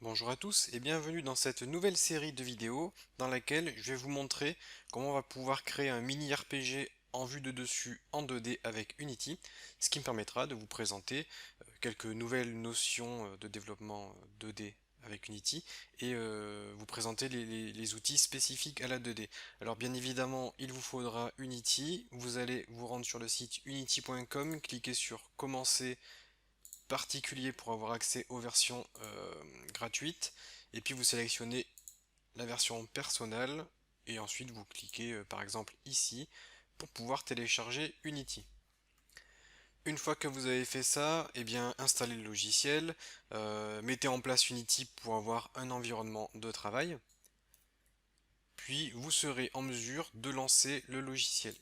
Bonjour à tous et bienvenue dans cette nouvelle série de vidéos dans laquelle je vais vous montrer comment on va pouvoir créer un mini RPG en vue de dessus en 2D avec Unity, ce qui me permettra de vous présenter quelques nouvelles notions de développement 2D avec Unity et vous présenter les outils spécifiques à la 2D. Alors bien évidemment, il vous faudra Unity, vous allez vous rendre sur le site unity.com, cliquer sur Commencer particulier pour avoir accès aux versions gratuites et puis vous sélectionnez la version personnelle et ensuite vous cliquez par exemple ici pour pouvoir télécharger Unity. Une fois que vous avez fait ça, eh bien installez le logiciel, mettez en place Unity pour avoir un environnement de travail, puis vous serez en mesure de lancer le logiciel.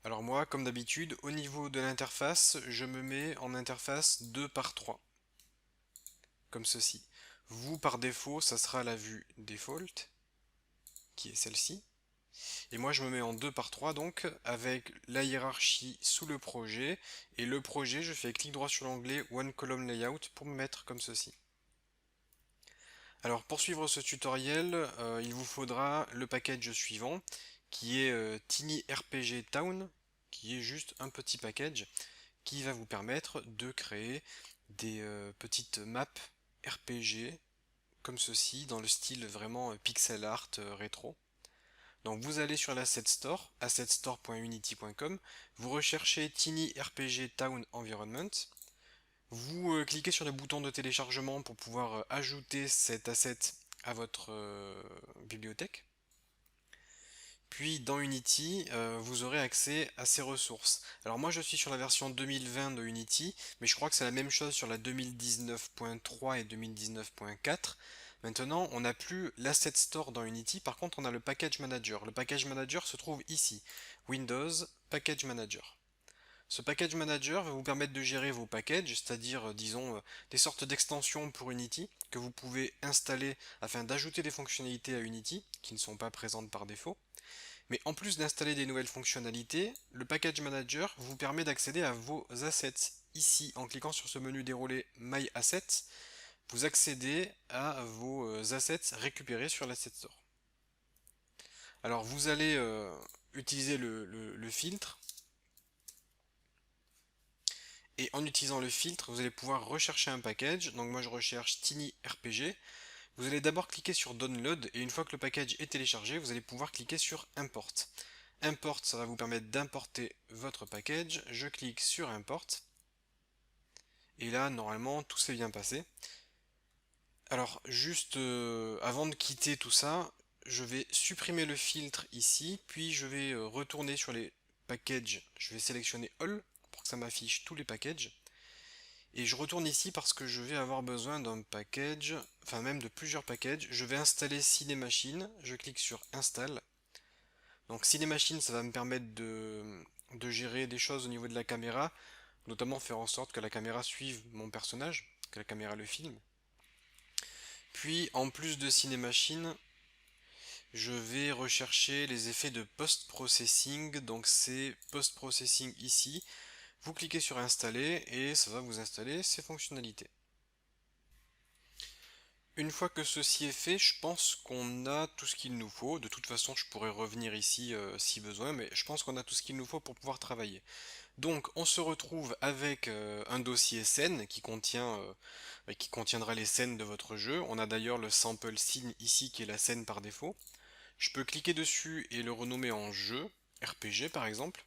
Alors moi, comme d'habitude, au niveau de l'interface, je me mets en interface 2 par 3. Comme ceci. Vous, par défaut, ça sera la vue default, qui est celle-ci. Et moi, je me mets en 2 par 3 donc, avec la hiérarchie sous le projet. Et le projet, je fais clic droit sur l'onglet One Column Layout pour me mettre comme ceci. Alors, pour suivre ce tutoriel, il vous faudra le package suivant, qui est Tiny RPG Town, qui est juste un petit package qui va vous permettre de créer des petites maps RPG comme ceci, dans le style vraiment pixel art rétro. Donc vous allez sur l'Asset Store, assetstore.unity.com, vous recherchez Tiny RPG Town Environment, vous cliquez sur le bouton de téléchargement pour pouvoir ajouter cet asset à votre bibliothèque. Puis dans Unity, vous aurez accès à ces ressources. Alors moi je suis sur la version 2020 de Unity, mais je crois que c'est la même chose sur la 2019.3 et 2019.4. Maintenant, on n'a plus l'Asset Store dans Unity, par contre on a le Package Manager. Le Package Manager se trouve ici, Windows, Package Manager. Ce Package Manager va vous permettre de gérer vos packages, c'est-à-dire, disons, des sortes d'extensions pour Unity que vous pouvez installer afin d'ajouter des fonctionnalités à Unity qui ne sont pas présentes par défaut. Mais en plus d'installer des nouvelles fonctionnalités, le Package Manager vous permet d'accéder à vos assets. Ici, en cliquant sur ce menu déroulé My Assets, vous accédez à vos assets récupérés sur l'Asset Store. Alors vous allez utiliser le filtre, et en utilisant le filtre, vous allez pouvoir rechercher un package. Donc moi je recherche Tiny RPG. Vous allez d'abord cliquer sur Download, et une fois que le package est téléchargé, vous allez pouvoir cliquer sur Import. Import, ça va vous permettre d'importer votre package. Je clique sur Import. Et là, normalement, tout s'est bien passé. Alors, juste avant de quitter tout ça, je vais supprimer le filtre ici, puis je vais retourner sur les packages. Je vais sélectionner All pour que ça m'affiche tous les packages. Et je retourne ici parce que je vais avoir besoin d'un package, enfin même de plusieurs packages. Je vais installer Cinemachine. Je clique sur Install. Donc Cinemachine, ça va me permettre de gérer des choses au niveau de la caméra, notamment faire en sorte que la caméra suive mon personnage, que la caméra le filme. Puis en plus de Cinemachine, je vais rechercher les effets de post-processing. Donc c'est post-processing ici. Vous cliquez sur installer et ça va vous installer ces fonctionnalités. Une fois que ceci est fait, je pense qu'on a tout ce qu'il nous faut. De toute façon, je pourrais revenir ici si besoin, mais je pense qu'on a tout ce qu'il nous faut pour pouvoir travailler. Donc, on se retrouve avec un dossier scène qui contiendra les scènes de votre jeu. On a d'ailleurs le sample scene ici qui est la scène par défaut. Je peux cliquer dessus et le renommer en jeu, RPG par exemple.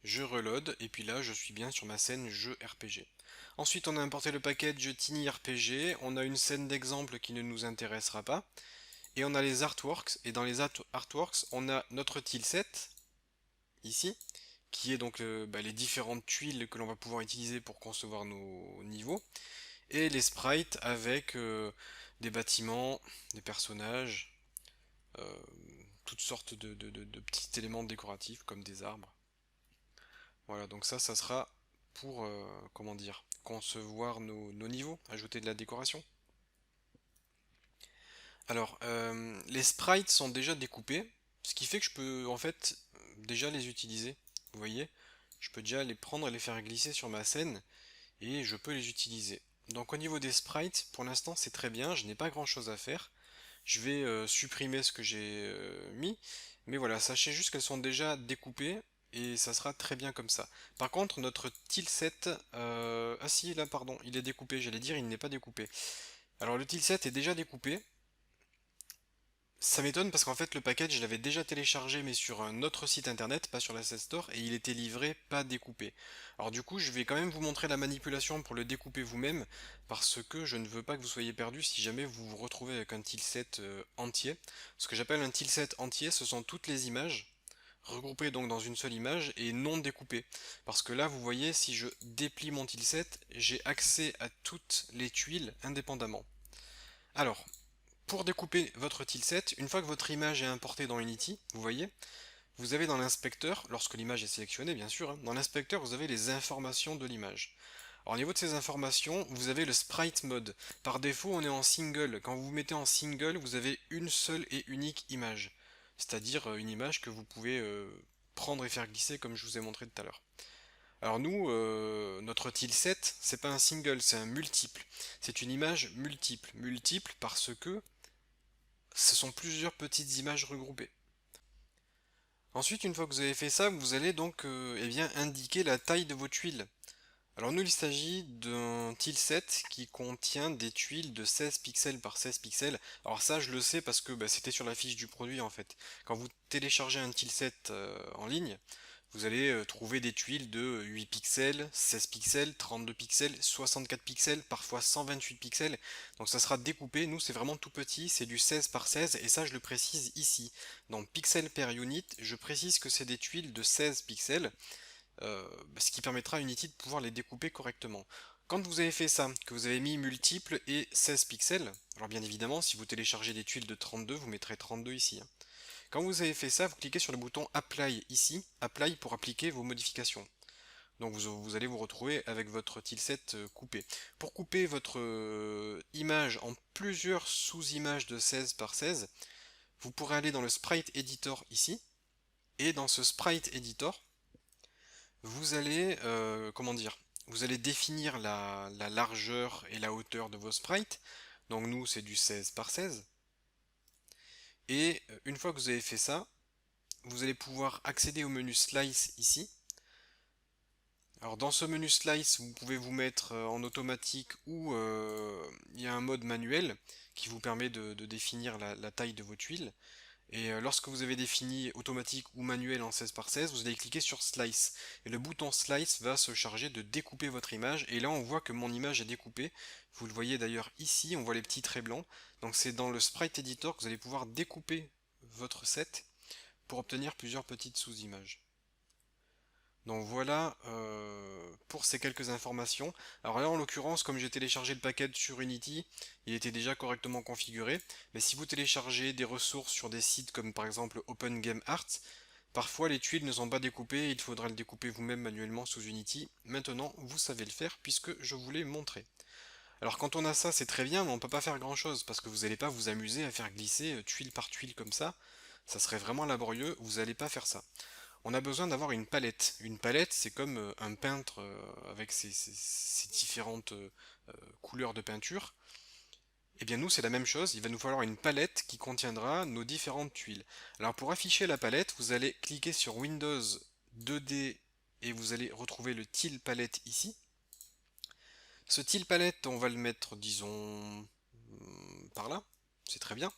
Je reload et puis là je suis bien sur ma scène jeu RPG. Ensuite on a importé le package Tiny RPG, on a une scène d'exemple qui ne nous intéressera pas, et on a les artworks, et dans les artworks on a notre tileset, ici, qui est donc les différentes tuiles que l'on va pouvoir utiliser pour concevoir nos niveaux, et les sprites avec des bâtiments, des personnages, euh, toutes sortes de petits éléments décoratifs comme des arbres. Voilà, donc ça sera pour, comment dire, concevoir nos niveaux, ajouter de la décoration. Alors, les sprites sont déjà découpés, ce qui fait que je peux en fait déjà les utiliser. Vous voyez, je peux déjà les prendre et les faire glisser sur ma scène. et je peux les utiliser. Donc au niveau des sprites, pour l'instant c'est très bien, je n'ai pas grand chose à faire. Je vais supprimer ce que j'ai mis, mais voilà, sachez juste qu'elles sont déjà découpées et ça sera très bien comme ça. Par contre, notre tilset, ah si, là pardon, il est découpé, j'allais dire il n'est pas découpé. Alors le tilset est déjà découpé. Ça m'étonne parce qu'en fait le package je l'avais déjà téléchargé mais sur un autre site internet, pas sur l'Asset Store, et il était livré pas découpé. Alors du coup je vais quand même vous montrer la manipulation pour le découper vous-même parce que je ne veux pas que vous soyez perdu si jamais vous vous retrouvez avec un tilset entier. Ce que j'appelle un tilset entier, ce sont toutes les images regroupées donc dans une seule image et non découpées. Parce que là vous voyez si je déplie mon tilset, j'ai accès à toutes les tuiles indépendamment. Alors, pour découper votre tilset, une fois que votre image est importée dans Unity, vous voyez, vous avez dans l'inspecteur, lorsque l'image est sélectionnée bien sûr, hein, dans l'inspecteur vous avez les informations de l'image. Alors au niveau de ces informations, vous avez le sprite mode. Par défaut on est en single. Quand vous vous mettez en single, vous avez une seule et unique image. C'est-à-dire une image que vous pouvez prendre et faire glisser comme je vous ai montré tout à l'heure. Alors nous, notre tilset, c'est pas un single, c'est un multiple. C'est une image multiple. Multiple parce que ce sont plusieurs petites images regroupées. Ensuite, une fois que vous avez fait ça, vous allez donc eh bien, indiquer la taille de vos tuiles. Alors nous, il s'agit d'un tilset qui contient des tuiles de 16 pixels par 16 pixels. Alors ça, je le sais parce que bah, c'était sur la fiche du produit en fait. Quand vous téléchargez un tilset en ligne, vous allez trouver des tuiles de 8 pixels, 16 pixels, 32 pixels, 64 pixels, parfois 128 pixels. Donc ça sera découpé. Nous, c'est vraiment tout petit, c'est du 16 par 16 et ça, je le précise ici. Dans pixels per unit, je précise que c'est des tuiles de 16 pixels, ce qui permettra à Unity de pouvoir les découper correctement. Quand vous avez fait ça, que vous avez mis multiples et 16 pixels, alors bien évidemment, si vous téléchargez des tuiles de 32, vous mettrez 32 ici, hein. Quand vous avez fait ça, vous cliquez sur le bouton Apply ici, Apply pour appliquer vos modifications. Donc vous allez vous retrouver avec votre tilset coupé. Pour couper votre image en plusieurs sous-images de 16 par 16, vous pourrez aller dans le Sprite Editor ici, et dans ce Sprite Editor, vous allez, comment dire, vous allez définir la largeur et la hauteur de vos sprites. Donc nous c'est du 16 par 16. Et une fois que vous avez fait ça, vous allez pouvoir accéder au menu Slice ici. Alors dans ce menu Slice, vous pouvez vous mettre en automatique ou il y a un mode manuel qui vous permet de définir la taille de vos tuiles. Et lorsque vous avez défini automatique ou manuel en 16 par 16, vous allez cliquer sur Slice. Et le bouton Slice va se charger de découper votre image. Et là on voit que mon image est découpée. Vous le voyez d'ailleurs ici, on voit les petits traits blancs. Donc c'est dans le Sprite Editor que vous allez pouvoir découper votre set pour obtenir plusieurs petites sous-images. Donc voilà pour ces quelques informations. Alors là en l'occurrence, comme j'ai téléchargé le package sur Unity, il était déjà correctement configuré. Mais si vous téléchargez des ressources sur des sites comme par exemple Open Game Art, parfois les tuiles ne sont pas découpées, il faudra le découper vous-même manuellement sous Unity. Maintenant vous savez le faire puisque je vous l'ai montré. Alors quand on a ça c'est très bien mais on ne peut pas faire grand chose parce que vous n'allez pas vous amuser à faire glisser tuile par tuile comme ça. Ça serait vraiment laborieux, vous n'allez pas faire ça. On a besoin d'avoir une palette. Une palette, c'est comme un peintre avec ses différentes couleurs de peinture. Eh bien nous, c'est la même chose. Il va nous falloir une palette qui contiendra nos différentes tuiles. Alors pour afficher la palette, vous allez cliquer sur Windows 2D et vous allez retrouver le Tile Palette ici. Ce Tile Palette, on va le mettre, disons, par là. C'est très bien.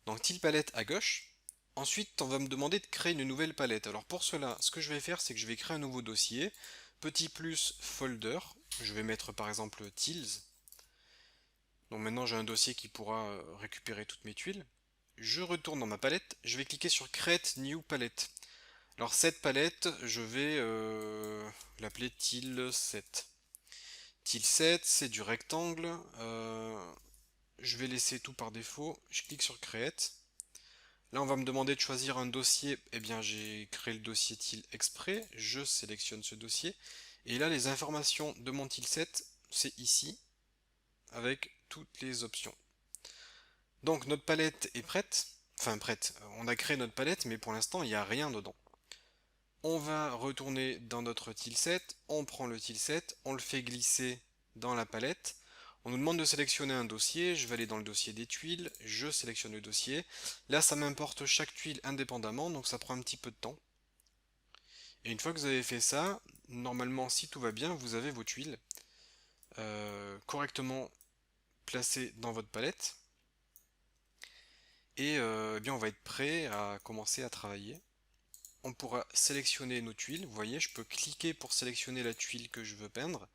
Donc Tile Palette à gauche. Ensuite, on va me demander de créer une nouvelle palette. Alors pour cela, ce que je vais faire, c'est que je vais créer un nouveau dossier. Petit plus folder. Je vais mettre par exemple Tiles. Donc maintenant j'ai un dossier qui pourra récupérer toutes mes tuiles. Je retourne dans ma palette. Je vais cliquer sur Create New Palette. Alors cette palette, je vais l'appeler Tile7. Tile7, c'est du rectangle. Je vais laisser tout par défaut. Je clique sur Create. Là, on va me demander de choisir un dossier. Eh bien, j'ai créé le dossier til exprès. Je sélectionne ce dossier. Et là, les informations de mon tilset, c'est ici, avec toutes les options. Donc, notre palette est prête. Enfin, prête. On a créé notre palette, mais pour l'instant, il n'y a rien dedans. On va retourner dans notre tileset, on prend le tileset, on le fait glisser dans la palette. On nous demande de sélectionner un dossier, je vais aller dans le dossier des tuiles, je sélectionne le dossier. Là ça m'importe chaque tuile indépendamment, donc ça prend un petit peu de temps. Et une fois que vous avez fait ça, normalement si tout va bien, vous avez vos tuiles correctement placées dans votre palette. Et eh bien on va être prêt à commencer à travailler. On pourra sélectionner nos tuiles. Vous voyez, je peux cliquer pour sélectionner la tuile que je veux peindre.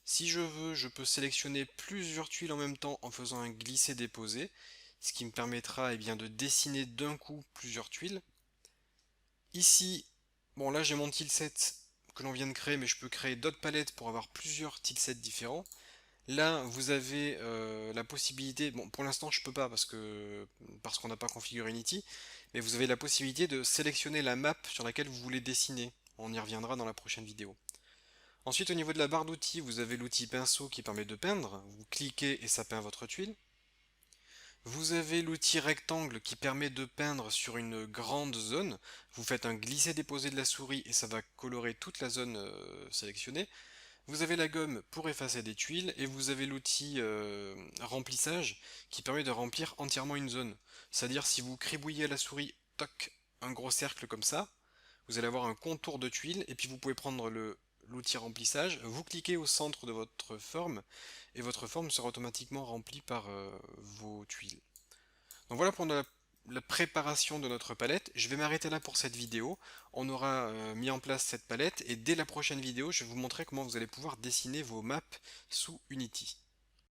Si je veux, je peux sélectionner plusieurs tuiles en même temps en faisant un glisser-déposer, ce qui me permettra bien, de dessiner d'un coup plusieurs tuiles. Ici, bon là j'ai mon tileset que l'on vient de créer, mais je peux créer d'autres palettes pour avoir plusieurs tilesets différents. Là, vous avez la possibilité, bon pour l'instant je peux pas parce qu'on n'a pas configuré Unity, mais vous avez la possibilité de sélectionner la map sur laquelle vous voulez dessiner. On y reviendra dans la prochaine vidéo. Ensuite, au niveau de la barre d'outils, vous avez l'outil pinceau qui permet de peindre. Vous cliquez et ça peint votre tuile. Vous avez l'outil rectangle qui permet de peindre sur une grande zone. Vous faites un glisser-déposer de la souris et ça va colorer toute la zone sélectionnée. Vous avez la gomme pour effacer des tuiles et vous avez l'outil remplissage qui permet de remplir entièrement une zone. C'est-à-dire si vous cribouillez la souris, toc, un gros cercle comme ça, vous allez avoir un contour de tuiles et puis vous pouvez prendre l'outil remplissage, vous cliquez au centre de votre forme et votre forme sera automatiquement remplie par vos tuiles. Donc voilà pour la préparation de notre palette. Je vais m'arrêter là pour cette vidéo. On aura mis en place cette palette et dès la prochaine vidéo, je vais vous montrer comment vous allez pouvoir dessiner vos maps sous Unity.